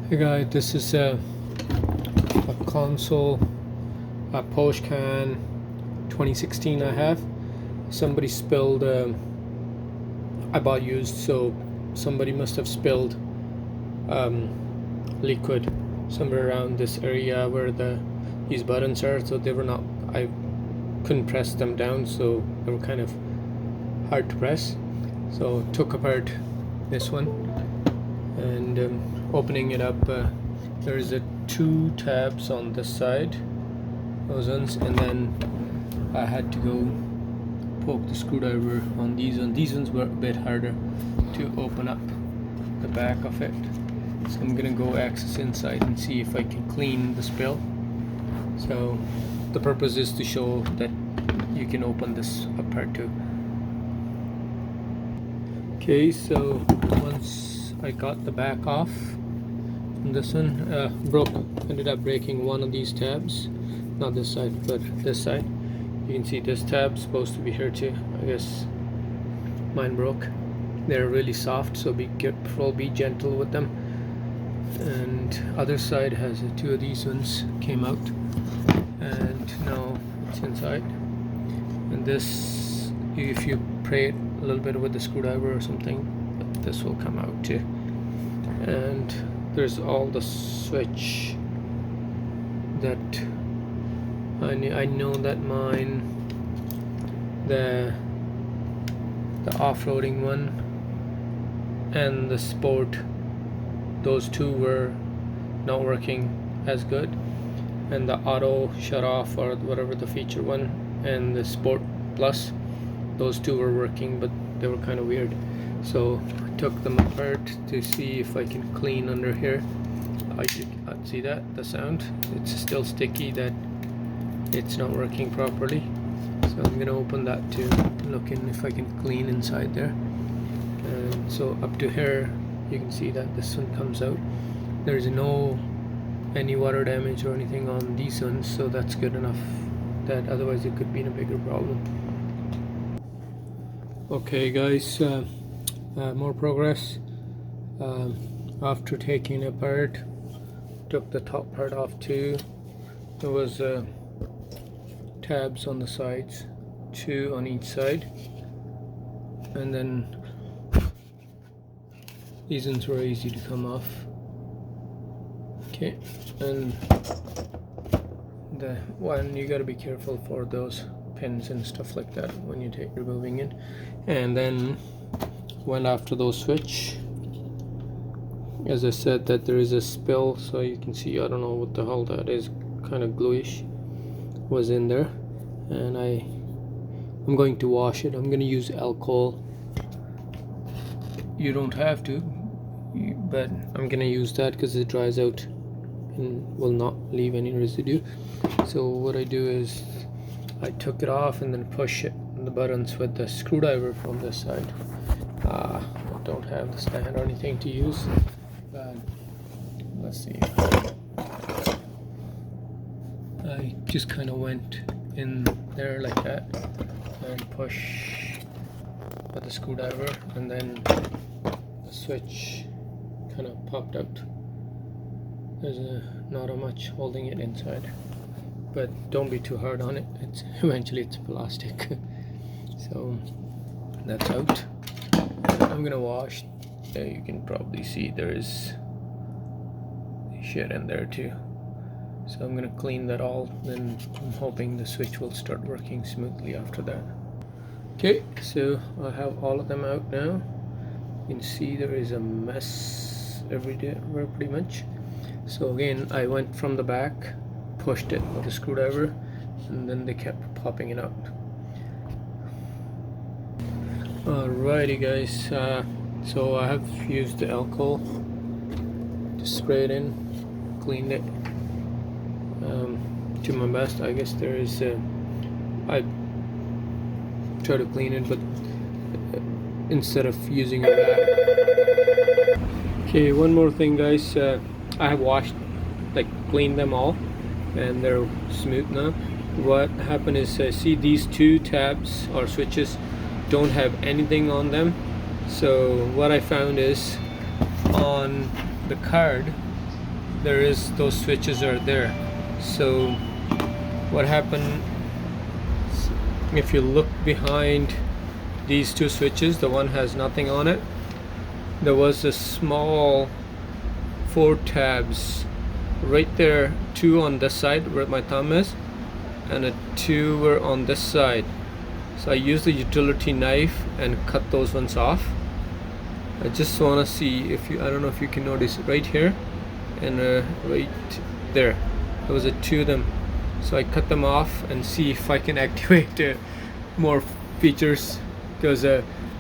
Hey guys, this is a console, a Porsche Cayenne 2016 I have. Somebody spilled, I bought used, so somebody must have spilled liquid somewhere around this area where these buttons are, so they were not, I couldn't press them down, so they were kind of hard to press. So took apart this one and opening it up, there is two tabs on this side, those ones, and then I had to go poke the screwdriver on these ones. These ones were a bit harder to open up the back of it, so I'm gonna go access inside and see if I can clean the spill. So the purpose is to show that you can open this apart too. Okay, so once I got the back off, this one ended up breaking one of these tabs, not this side but this side. You can see this tab's supposed to be here too. I guess mine broke. They're really soft, so be careful, be gentle with them. And other side has two of these ones came out, and now it's inside. And this, if you pray it a little bit with the screwdriver or something, this will come out too. And there's all the switch that I know that mine, the off-roading one and the sport, those two were not working as good, and the auto shut off or whatever the feature one and the sport plus, those two were working, but they were kind of weird. So I took them apart to see if I can clean under here. I see that the sound, it's still sticky, that it's not working properly. So I'm gonna open that to look in if I can clean inside there. And so up to here you can see that this one comes out. There's no any water damage or anything on these ones, so that's good enough. That otherwise it could be a bigger problem. Okay guys, more progress. After taking it apart, took the top part off too. There was tabs on the sides, two on each side, and then these ones were easy to come off. Okay, and the one, you got to be careful for those pins and stuff like that when you take removing it. And then went after those switch. As I said, that there is a spill, so you can see, I don't know what the hell that is, kind of gluish was in there, and I'm going to wash it. I'm going to use alcohol. You don't have to, but I'm going to use that because it dries out and will not leave any residue. So what I do is I took it off and then push it the buttons with the screwdriver from this side. I don't have the stand or anything to use, but let's see. I just kind of went in there like that and push with the screwdriver, and then the switch kind of popped out. There's not much holding it inside, but don't be too hard on it. It's eventually it's plastic. So that's out. I'm gonna wash. You can probably see there is shit in there too, so I'm gonna clean that all, then I'm hoping the switch will start working smoothly after that. Okay, so I have all of them out now. You can see there is a mess everywhere pretty much. So again, I went from the back, pushed it with a screwdriver, and then they kept popping it out. Alrighty guys, so I have used the alcohol to spray it in, cleaned it to my best. I guess there is I try to clean it, but instead of using a rag. Okay, one more thing guys, I have washed, cleaned them all, and they're smooth now. What happened is, see these two tabs or switches don't have anything on them. So what I found is, on the card there is, those switches are there. So what happened, if you look behind these two switches, the one has nothing on it. There was a small 4 tabs right there, 2 on this side where my thumb is, and 2 were on this side. So I used the utility knife and cut those ones off. I just want to see if you, I don't know if you can notice right here and right there, there was 2 of them. So I cut them off and see if I can activate more features, because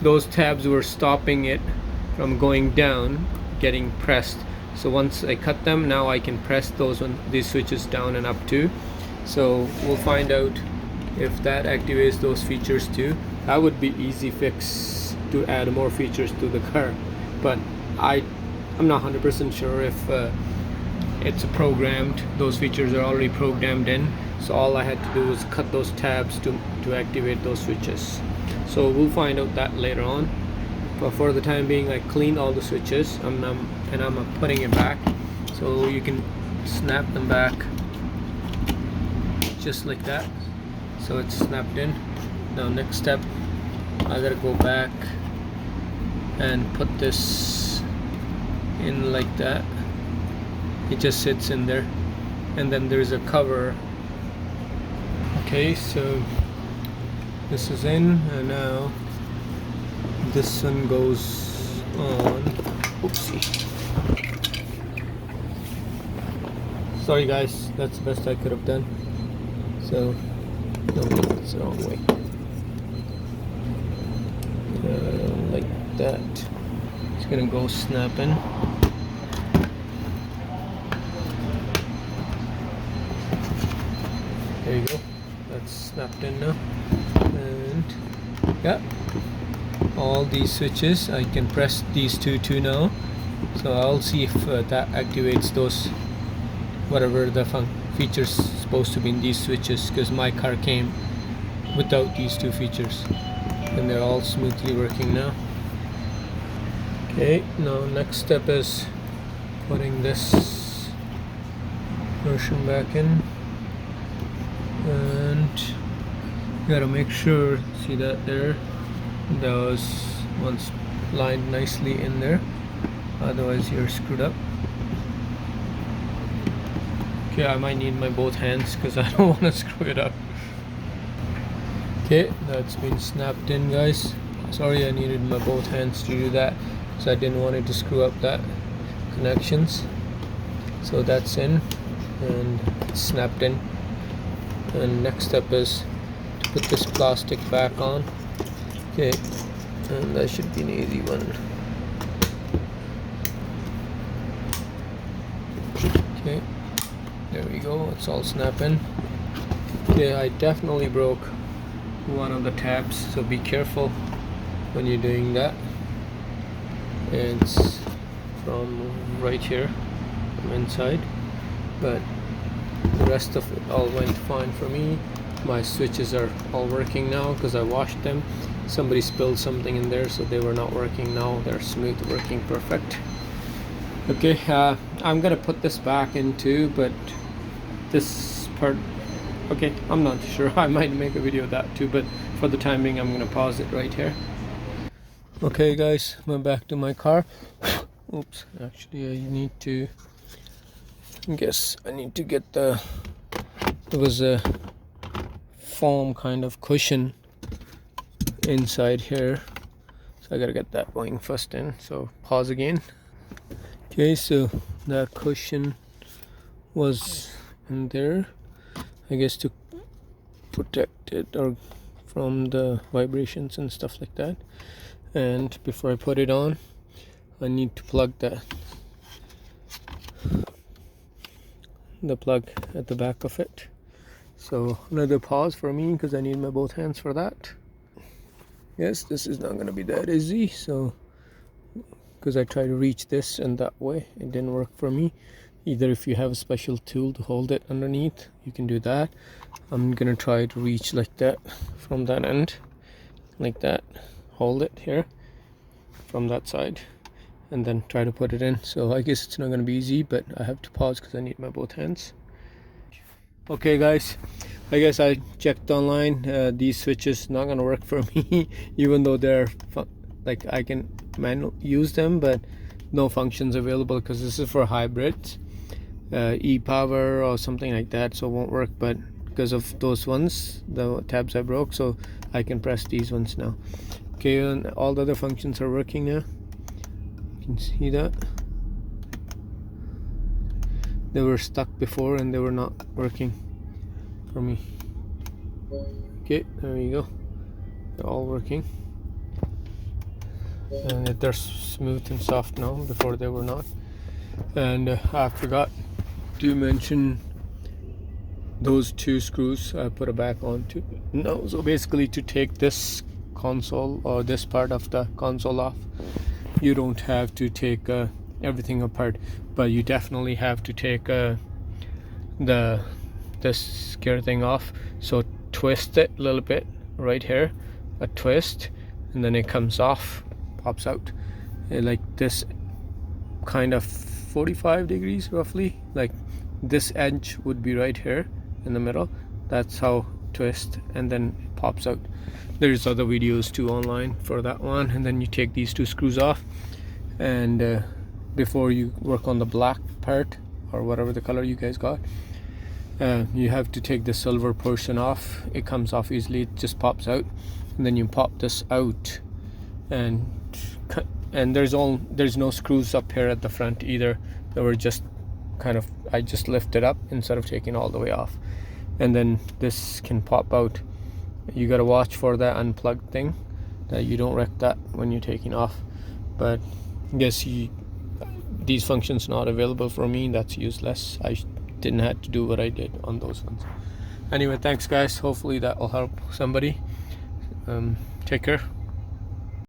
those tabs were stopping it from going down, getting pressed. So once I cut them, now I can press these switches down and up too. So we'll find out if that activates those features too. That would be easy fix to add more features to the car, but I'm not 100% sure if it's programmed. Those features are already programmed in, so all I had to do was cut those tabs to activate those switches. So we'll find out that later on, but for the time being I cleaned all the switches and I'm putting it back, so you can snap them back just like that. So it's snapped in. Now next step, I gotta go back and put this in like that. It just sits in there, and then there's a cover. Okay, so this is in, and now this one goes on. Oopsie. Sorry guys, that's the best I could have done. So no, that's the wrong way. Like that. It's gonna go snapping. There you go. That's snapped in now. And yeah, all these switches, I can press these two now. So I'll see if that activates those, whatever the features supposed to be in these switches, because my car came without these 2 features, and they're all smoothly working now. Okay, now next step is putting this version back in, and you gotta make sure, see that there, those ones lined nicely in there, otherwise you're screwed up. Okay, I might need my both hands because I don't want to screw it up. Okay, that's been snapped in, guys. Sorry, I needed my both hands to do that, so I didn't want it to screw up that connections. So that's in and it's snapped in. And next step is to put this plastic back on. Okay, and that should be an easy one. Okay, there we go, it's all snapping. Okay, I definitely broke one of the tabs, so be careful when you're doing that. It's from right here, from inside, but the rest of it all went fine for me. My switches are all working now because I washed them. Somebody spilled something in there, so they were not working. Now they're smooth, working perfect. Okay, I'm gonna put this back into, but this part, okay, I'm not sure. I might make a video of that too, but for the time being I'm gonna pause it right here. Okay guys, I'm back to my car. Oops, actually I need to, I need to get there was a foam kind of cushion inside here, so I gotta get that going first in. So pause again. Okay, so that cushion was in there, I guess, to protect it or from the vibrations and stuff like that. And before I put it on, I need to plug the plug at the back of it. So another pause for me because I need my both hands for that. Yes, this is not going to be that easy, so because I tried to reach this and that way it didn't work for me. Either if you have a special tool to hold it underneath, you can do that. I'm gonna try to reach like that from that end, like that, hold it here from that side, and then try to put it in. So I guess it's not going to be easy, but I have to pause because I need my both hands. Okay guys, I guess I checked online. These switches not going to work for me even though they're like I can use them, but no functions available because this is for hybrids, e-power or something like that, so it won't work. But because of those ones, the tabs I broke, so I can press these ones now. Okay, and all the other functions are working now. You can see that they were stuck before and they were not working for me. Okay, there you go, they're all working, and they're smooth and soft now. Before they were not. And I forgot to mention those two screws I put it back on to. No, so basically to take this console or this part of the console off, you don't have to take everything apart, but you definitely have to take this gear thing off. So twist it a little bit right here, a twist, and then it comes off, pops out like this, kind of 45 degrees roughly. Like this edge would be right here in the middle. That's how twist, and then it pops out. There's other videos too online for that one. And then you take these two screws off, and before you work on the black part or whatever the color you guys got, you have to take the silver portion off. It comes off easily, it just pops out, and then you pop this out, and there's no screws up here at the front either. They were just kind of, I just lifted up instead of taking all the way off, and then this can pop out. You got to watch for that unplugged thing, that you don't wreck that when you're taking off. But I guess these functions not available for me, that's useless. I didn't have to do what I did on those ones. Anyway, thanks guys, hopefully that will help somebody. Take care.